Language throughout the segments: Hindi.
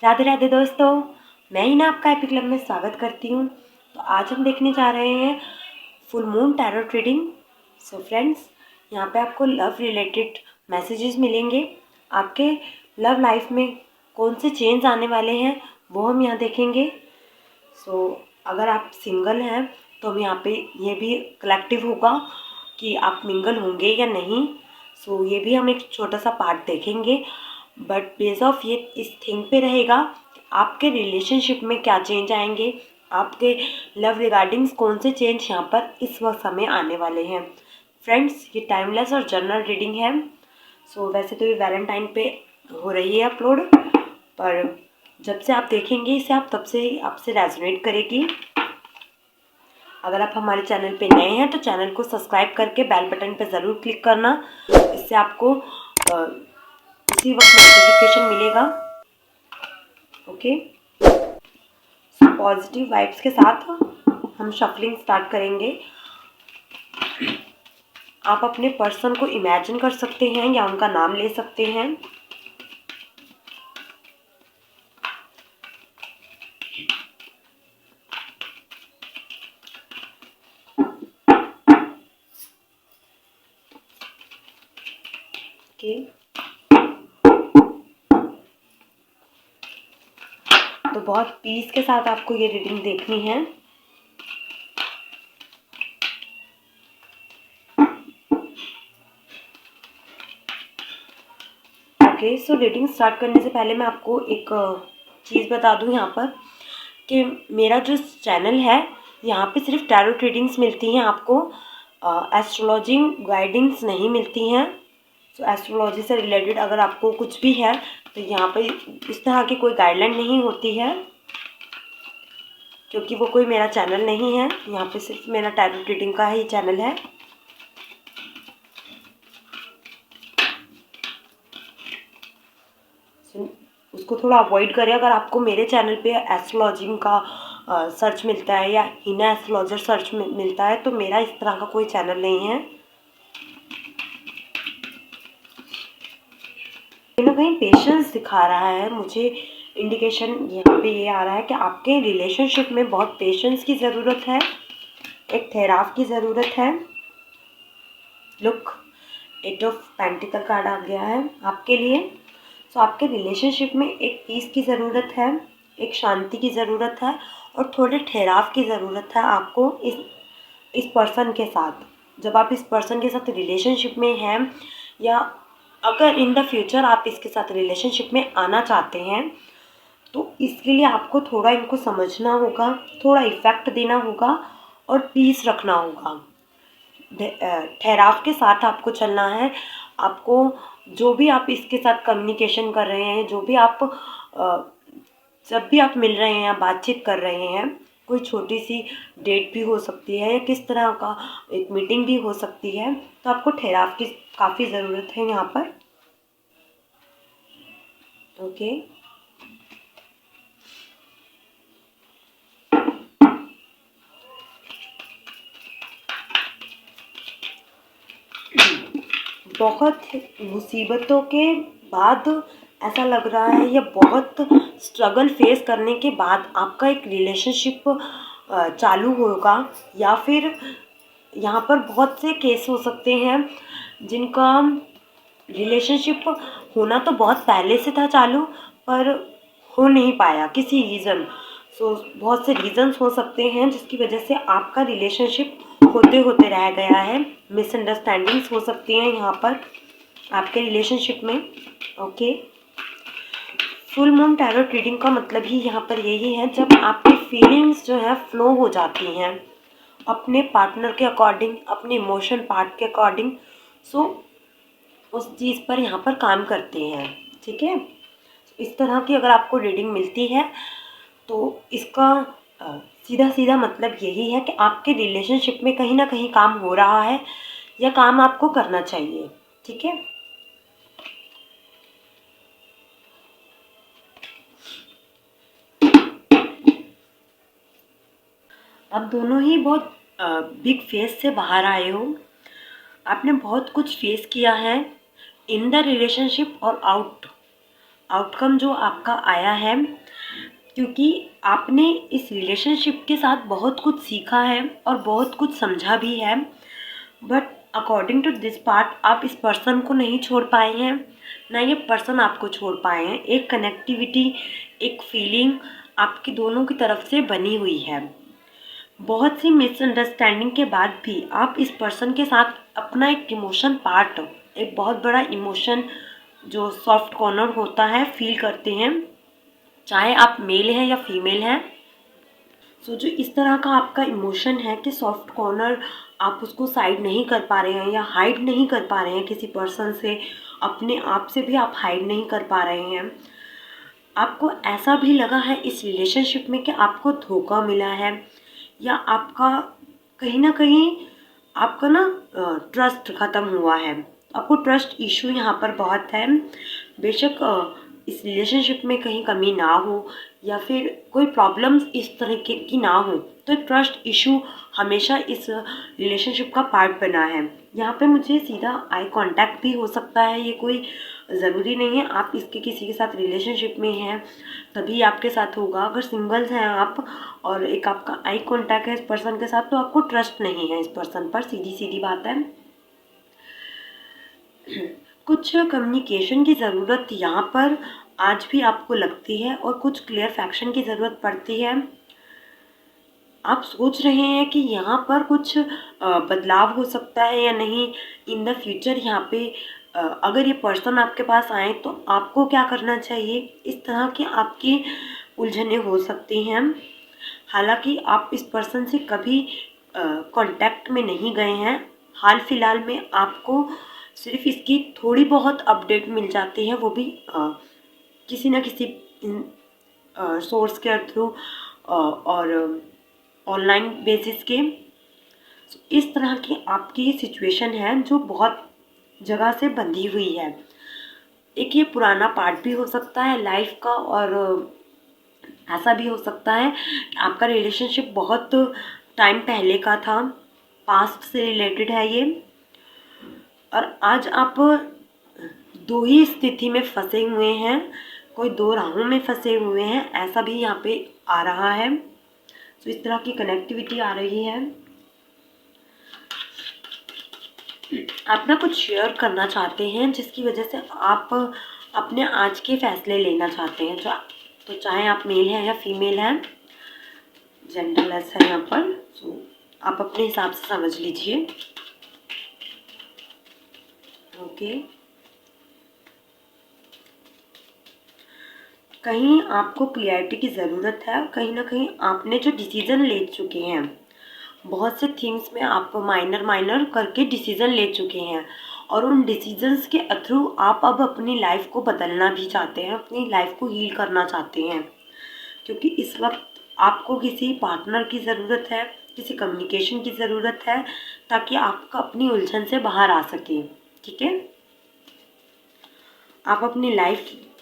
राधे राधे दोस्तों, मैं ही ना आपका एपिक लव में स्वागत करती हूँ। तो आज हम देखने जा रहे हैं full moon tarot reading. So friends, यहाँ पे आपको लव रिलेटेड मैसेजेस मिलेंगे। आपके लव लाइफ में कौन से चेंज आने वाले हैं वो हम यहाँ देखेंगे। सो अगर आप सिंगल हैं तो हम यहाँ पे ये भी कलेक्टिव होगा कि आप मिंगल होंगे या नहीं। सो ये भी हम एक छोटा सा पार्ट देखेंगे, बट बेस ऑफ ये इस थिंग पे रहेगा कि आपके रिलेशनशिप में क्या चेंज आएंगे, आपके लव रिगार्डिंग्स कौन से चेंज यहाँ पर इस वक्त समय आने वाले हैं। फ्रेंड्स, ये टाइमलेस और जनरल रीडिंग है। सो वैसे तो ये वैलेंटाइन पे हो रही है अपलोड, पर जब से आप देखेंगे इसे आप तब से ही आपसे रेजोनेट करेगी। अगर आप हमारे चैनल पे नए हैं तो चैनल को सब्सक्राइब करके बेल बटन पे ज़रूर क्लिक करना, इससे आपको उसी वक्त नोटिफिकेशन मिलेगा। ओके, पॉजिटिव वाइब्स के साथ हम शफलिंग स्टार्ट करेंगे। आप अपने पर्सन को इमेजिन कर सकते हैं या उनका नाम ले सकते हैं। ओके, तो बहुत पीस के साथ आपको ये रीडिंग देखनी है। ओके, सो रीडिंग स्टार्ट करने से पहले मैं आपको एक चीज़ बता दूं यहाँ पर कि मेरा जो चैनल है यहाँ पे सिर्फ टैरो रीडिंग्स मिलती हैं, आपको एस्ट्रोलॉजी गाइडिंग्स नहीं मिलती हैं। सो एस्ट्रोलॉजी से रिलेटेड अगर आपको कुछ भी है तो यहाँ पे इस तरह की कोई गाइडलाइन नहीं होती है, क्योंकि वो कोई मेरा चैनल नहीं है। यहाँ पे सिर्फ मेरा टैरो रीडिंग का ही चैनल है। उसको थोड़ा अवॉइड करें। अगर आपको मेरे चैनल पे एस्ट्रोलॉजी का सर्च मिलता है या हिना एस्ट्रोलॉजर सर्च मिलता है तो मेरा इस तरह का कोई चैनल नहीं है। कहीं ना कहीं पेशेंस दिखा रहा है मुझे, इंडिकेशन यहाँ पे ये आ रहा है कि आपके रिलेशनशिप में बहुत पेशेंस की ज़रूरत है, एक ठहराव की ज़रूरत है। लुक, 8 ऑफ पेंटिकल कार्ड आ गया है आपके लिए। सो आपके रिलेशनशिप में एक पीस की ज़रूरत है, एक शांति की ज़रूरत है और थोड़े ठहराव की ज़रूरत है आपको इस पर्सन के साथ। जब आप इस पर्सन के साथ रिलेशनशिप में हैं या अगर इन द फ्यूचर आप इसके साथ रिलेशनशिप में आना चाहते हैं तो इसके लिए आपको थोड़ा इनको समझना होगा, थोड़ा इफ़ेक्ट देना होगा और पीस रखना होगा। ठहराव के साथ आपको चलना है। आपको जो भी आप इसके साथ कम्युनिकेशन कर रहे हैं, जो भी आप जब भी आप मिल रहे हैं या बातचीत कर रहे हैं, कोई छोटी सी डेट भी हो सकती है या किस तरह का एक मीटिंग भी हो सकती है, तो आपको ठहराव की काफ़ी ज़रूरत है यहाँ पर। ओके, बहुत मुसीबतों के बाद ऐसा लग रहा है या बहुत स्ट्रगल फेस करने के बाद आपका एक रिलेशनशिप चालू होगा, या फिर यहाँ पर बहुत से केस हो सकते हैं जिनका रिलेशनशिप होना तो बहुत पहले से था चालू, पर हो नहीं पाया किसी रीज़न। सो बहुत से रीज़न्स हो सकते हैं जिसकी वजह से आपका रिलेशनशिप होते होते रह गया है। मिसअंडरस्टैंडिंग्स हो सकती हैं यहाँ पर आपके रिलेशनशिप में। Okay, full moon tarot reading का मतलब ही यहाँ पर यही है, जब आपकी फीलिंग्स जो है फ्लो हो जाती हैं अपने पार्टनर के अकॉर्डिंग, अपने इमोशन पार्ट के अकॉर्डिंग। सो उस चीज़ पर यहाँ पर काम करते हैं। ठीक है, इस तरह की अगर आपको रीडिंग मिलती है तो इसका सीधा सीधा मतलब यही है कि आपके रिलेशनशिप में कहीं ना कहीं काम हो रहा है या काम आपको करना चाहिए। ठीक है, आप दोनों ही बहुत बिग फेस से बाहर आए हो। आपने बहुत कुछ फेस किया है इन द रिलेशनशिप और आउट। आउटकम जो आपका आया है, क्योंकि आपने इस रिलेशनशिप के साथ बहुत कुछ सीखा है और बहुत कुछ समझा भी है, but according to this part आप इस पर्सन को नहीं छोड़ पाए हैं, ना ये पर्सन आपको छोड़ पाए हैं। एक कनेक्टिविटी, एक फीलिंग आपकी दोनों की तरफ से बनी हुई है। बहुत सी मिसअंडरस्टैंडिंग के बाद भी आप इस पर्सन के साथ अपना एक इमोशन पार्ट, एक बहुत बड़ा इमोशन जो सॉफ्ट कॉर्नर होता है, फील करते हैं, चाहे आप मेल हैं या फीमेल हैं। सो जो इस तरह का आपका इमोशन है कि सॉफ्ट कॉर्नर आप उसको साइड नहीं कर पा रहे हैं या हाइड नहीं कर पा रहे हैं किसी पर्सन से, अपने आप से भी आप हाइड नहीं कर पा रहे हैं। आपको ऐसा भी लगा है इस रिलेशनशिप में कि आपको धोखा मिला है, या आपका कहीं ना कहीं आपका ना ट्रस्ट ख़त्म हुआ है। आपको ट्रस्ट इशू यहाँ पर बहुत है। बेशक इस रिलेशनशिप में कहीं कमी ना हो या फिर कोई प्रॉब्लम्स इस तरीके की ना हो, तो ट्रस्ट इशू हमेशा इस रिलेशनशिप का पार्ट बना है। यहाँ पे मुझे सीधा आई कांटेक्ट भी हो सकता है, ये कोई ज़रूरी नहीं है आप इसके किसी के साथ रिलेशनशिप में हैं तभी आपके साथ होगा। अगर सिंगल्स हैं आप और एक आपका आई कांटेक्ट है इस पर्सन के साथ, तो आपको ट्रस्ट नहीं है इस पर्सन पर, सीधी सीधी बात है। कुछ कम्युनिकेशन की ज़रूरत यहाँ पर आज भी आपको लगती है और कुछ क्लियर फैक्शन की ज़रूरत पड़ती है। आप सोच रहे हैं कि यहाँ पर कुछ बदलाव हो सकता है या नहीं इन द फ्यूचर। यहाँ पे अगर ये पर्सन आपके पास आए तो आपको क्या करना चाहिए, इस तरह की आपकी उलझनें हो सकती हैं। हालांकि आप इस पर्सन से कभी कांटेक्ट में नहीं गए हैं, हाल फिलहाल में आपको सिर्फ इसकी थोड़ी बहुत अपडेट मिल जाती है, वो भी किसी न किसी सोर्स के थ्रू और ऑनलाइन बेसिस के। इस तरह की आपकी सिचुएशन है जो बहुत जगह से बंधी हुई है। एक ये पुराना पार्ट भी हो सकता है लाइफ का, और ऐसा भी हो सकता है कि आपका रिलेशनशिप बहुत टाइम पहले का था, पास्ट से रिलेटेड है ये, और आज आप दो ही स्थिति में फंसे हुए हैं, कोई दो राहों में फंसे हुए हैं, ऐसा भी यहाँ पे आ रहा है। तो इस तरह की कनेक्टिविटी आ रही है। आप ना कुछ शेयर करना चाहते हैं जिसकी वजह से आप अपने आज के फैसले लेना चाहते हैं, जो तो चाहे आप मेल हैं या फीमेल हैं, जेंडरलेस है यहाँ पर, तो आप अपने हिसाब से समझ लीजिए। ओके, कहीं आपको क्लियरिटी की ज़रूरत है, कहीं ना कहीं आपने जो डिसीज़न ले चुके हैं, बहुत से थिंग्स में आप माइनर करके डिसीज़न ले चुके हैं, और उन डिसीजंस के थ्रू आप अब अपनी लाइफ को बदलना भी चाहते हैं, अपनी लाइफ को हील करना चाहते हैं। क्योंकि इस वक्त आपको किसी पार्टनर की ज़रूरत है, किसी कम्युनिकेशन की ज़रूरत है, ताकि आपका अपनी उलझन से बाहर आ सके। ठीक है, आप अपनी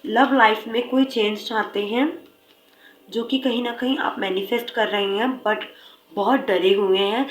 लव लाइफ में कोई चेंज चाहते हैं, जो कि कहीं ना कहीं आप मैनिफेस्ट कर रहे हैं, बट बहुत डरे हुए हैं,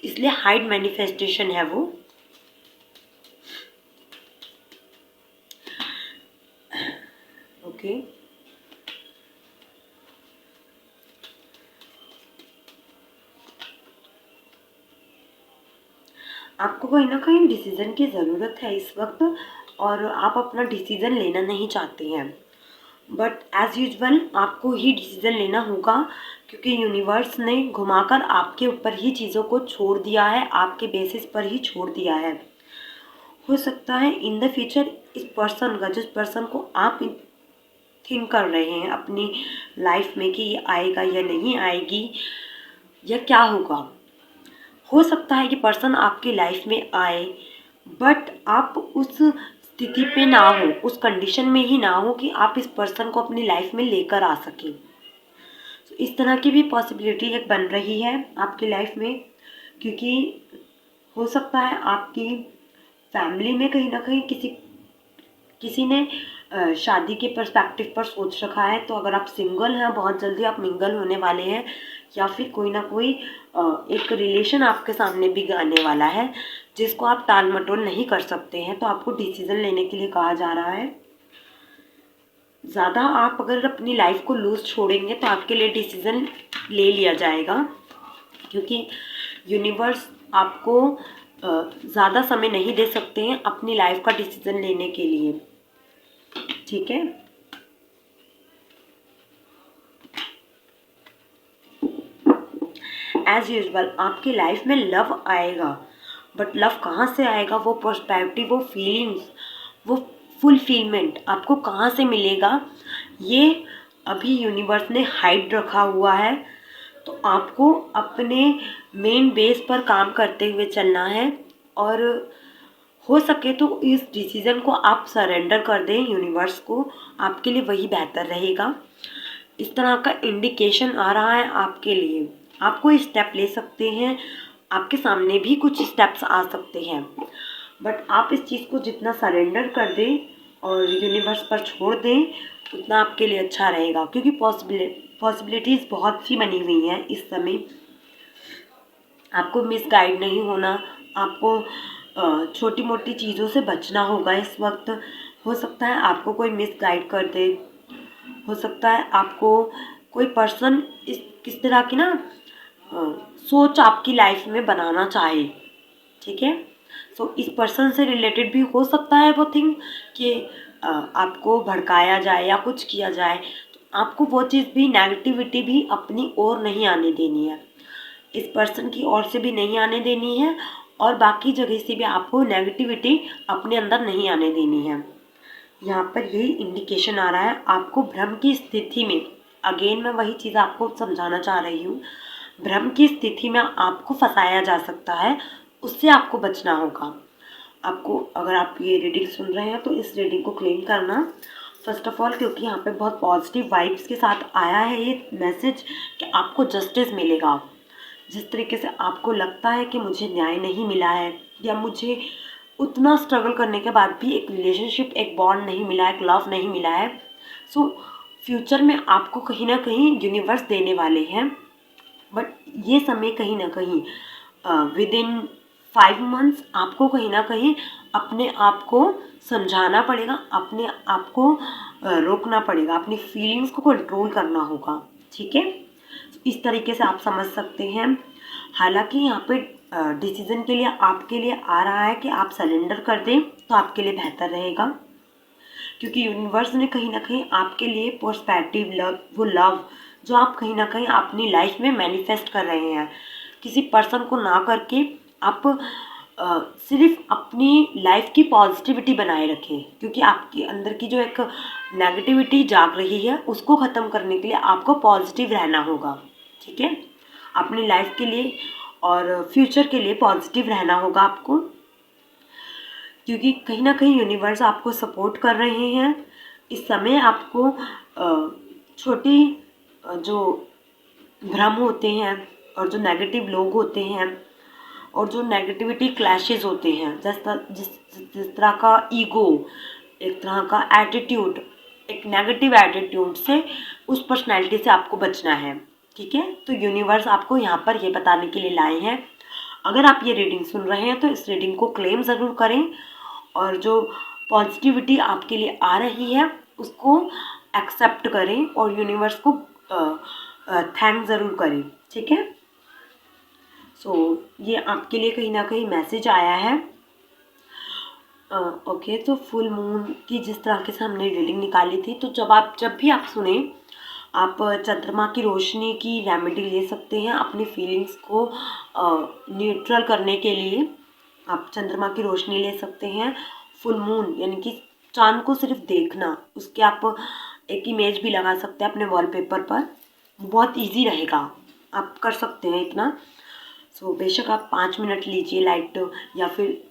इसलिए हाइड मैनिफेस्टेशन है वो। ओके, आपको कहीं ना कहीं डिसीज़न की ज़रूरत है इस वक्त, और आप अपना डिसीज़न लेना नहीं चाहते हैं, बट एज़ यूजुअल आपको ही डिसीज़न लेना होगा, क्योंकि यूनिवर्स ने घुमाकर आपके ऊपर ही चीज़ों को छोड़ दिया है, आपके बेसिस पर ही छोड़ दिया है। हो सकता है इन द फ्यूचर इस पर्सन का, जिस पर्सन को आप थिंक कर रहे हैं अपनी लाइफ में कि ये आएगा या नहीं आएगी या क्या होगा, हो सकता है कि पर्सन आपकी लाइफ में आए, बट आप उस स्थिति पे ना हो, उस कंडीशन में ही ना हो कि आप इस पर्सन को अपनी लाइफ में लेकर आ सकें। तो इस तरह की भी पॉसिबिलिटी एक बन रही है आपकी लाइफ में, क्योंकि हो सकता है आपकी फैमिली में कहीं ना कहीं किसी ने शादी के पर्सपेक्टिव पर सोच रखा है। तो अगर आप सिंगल हैं, बहुत जल्दी आप मिंगल होने वाले हैं, या फिर कोई ना कोई एक रिलेशन आपके सामने भी आने वाला है जिसको आप टाल मटोल नहीं कर सकते हैं, तो आपको डिसीज़न लेने के लिए कहा जा रहा है। ज़्यादा आप अगर अपनी लाइफ को लूज छोड़ेंगे तो आपके लिए डिसीज़न ले लिया जाएगा, क्योंकि यूनिवर्स आपको ज़्यादा समय नहीं दे सकते हैं अपनी लाइफ का डिसीज़न लेने के लिए। ठीक है, एज यूजुअल आपकी लाइफ में लव आएगा, बट लव कहाँ से आएगा, वो पर्सपेक्टिव, वो फीलिंग्स, वो फुलफिलमेंट आपको कहाँ से मिलेगा, ये अभी यूनिवर्स ने हाइड रखा हुआ है। तो आपको अपने मेन बेस पर काम करते हुए चलना है, और हो सके तो इस डिसीज़न को आप सरेंडर कर दें यूनिवर्स को, आपके लिए वही बेहतर रहेगा। इस तरह का इंडिकेशन आ रहा है आपके लिए, आप कोई स्टेप ले सकते हैं, आपके सामने भी कुछ स्टेप्स आ सकते हैं, बट आप इस चीज़ को जितना सरेंडर कर दें और यूनिवर्स पर छोड़ दें उतना आपके लिए अच्छा रहेगा, क्योंकि पॉसिबिलिटीज़ बहुत सी बनी हुई हैं इस समय। आपको मिसगाइड नहीं होना, आपको छोटी मोटी चीज़ों से बचना होगा इस वक्त। हो सकता है आपको कोई मिसगाइड कर दे, हो सकता है आपको कोई पर्सन इस किस तरह की ना सोच आपकी लाइफ में बनाना चाहे। ठीक है, सो इस पर्सन से रिलेटेड भी हो सकता है वो थिंग कि आपको भड़काया जाए या कुछ किया जाए, तो आपको वो चीज़ भी, नेगेटिविटी भी अपनी ओर नहीं आने देनी है, इस पर्सन की ओर से भी नहीं आने देनी है, और बाकी जगह से भी आपको नेगेटिविटी अपने अंदर नहीं आने देनी है। यहाँ पर यही इंडिकेशन आ रहा है आपको भ्रम की स्थिति में। अगेन मैं वही चीज़ आपको समझाना चाह रही हूँ, भ्रम की स्थिति में आपको फंसाया जा सकता है, उससे आपको बचना होगा। आपको, अगर आप ये रीडिंग सुन रहे हैं तो इस रीडिंग को क्लेम करना फर्स्ट ऑफ ऑल, क्योंकि यहाँ पे बहुत पॉजिटिव वाइब्स के साथ आया है ये मैसेज कि आपको जस्टिस मिलेगा। जिस तरीके से आपको लगता है कि मुझे न्याय नहीं मिला है, या मुझे उतना स्ट्रगल करने के बाद भी एक रिलेशनशिप, एक बॉन्ड नहीं मिला, एक लव नहीं मिला है, सो फ्यूचर में आपको कहीं ना कहीं यूनिवर्स देने वाले हैं, बट ये समय कहीं ना कहीं विद इन 5 मंथ्स आपको कहीं ना कहीं अपने आप को समझाना पड़ेगा, अपने आप को रोकना पड़ेगा, अपनी फीलिंग्स को कंट्रोल करना होगा। ठीक है, इस तरीके से आप समझ सकते हैं। हालांकि यहाँ पे डिसीजन के लिए आपके लिए आ रहा है कि आप सरेंडर कर दें तो आपके लिए बेहतर रहेगा, क्योंकि यूनिवर्स ने कहीं ना कहीं आपके लिए पर्सपेक्टिव लव, वो लव जो आप कहीं ना कहीं अपनी लाइफ में मैनिफेस्ट कर रहे हैं, किसी पर्सन को ना करके आप सिर्फ अपनी लाइफ की पॉजिटिविटी बनाए रखें, क्योंकि आपके अंदर की जो एक नेगेटिविटी जाग रही है उसको ख़त्म करने के लिए आपको पॉजिटिव रहना होगा। ठीक है, अपनी लाइफ के लिए और फ्यूचर के लिए पॉजिटिव रहना होगा आपको, क्योंकि कहीं ना कहीं यूनिवर्स आपको सपोर्ट कर रहे हैं इस समय। आपको छोटी जो भ्रम होते हैं और जो नेगेटिव लोग होते हैं और जो नेगेटिविटी क्लैशेस होते हैं, जिस तरह का ईगो, एक तरह का एटीट्यूड, एक नेगेटिव एटीट्यूड से, उस पर्सनैलिटी से आपको बचना है। ठीक है, तो यूनिवर्स आपको यहाँ पर ये बताने के लिए लाए हैं। अगर आप ये रीडिंग सुन रहे हैं तो इस रीडिंग को क्लेम ज़रूर करें, और जो पॉजिटिविटी आपके लिए आ रही है उसको एक्सेप्ट करें और यूनिवर्स को थैंक ज़रूर करें। ठीक है, सो ये आपके लिए कहीं ना कहीं मैसेज आया है। ओके, तो फुल मून की जिस तरह के से हमने रीडिंग निकाली थी, तो जब भी आप सुने, आप चंद्रमा की रोशनी की रेमेडी ले सकते हैं अपनी फीलिंग्स को न्यूट्रल करने के लिए। आप चंद्रमा की रोशनी ले सकते हैं, फुल मून यानी कि चांद को सिर्फ देखना, उसके आप एक इमेज भी लगा सकते हैं अपने वॉलपेपर पर, बहुत इजी रहेगा, आप कर सकते हैं इतना। सो बेशक आप 5 मिनट लीजिए लाइट, या फिर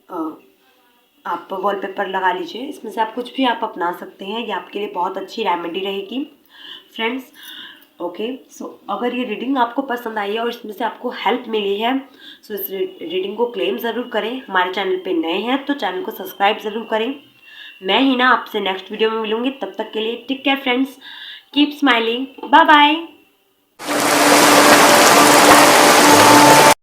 आप वॉलपेपर लगा लीजिए, इसमें से आप कुछ भी आप अपना सकते हैं, ये आपके लिए बहुत अच्छी रेमेडी रहेगी फ्रेंड्स। ओके, सो अगर ये रीडिंग आपको पसंद आई है और इसमें से आपको हेल्प मिली है, सो इस रीडिंग को क्लेम ज़रूर करें। हमारे चैनल पे नए हैं तो चैनल को सब्सक्राइब ज़रूर करें। मैं ही ना आपसे नेक्स्ट वीडियो में मिलूँगी, तब तक के लिए take care friends, keep smiling, bye bye.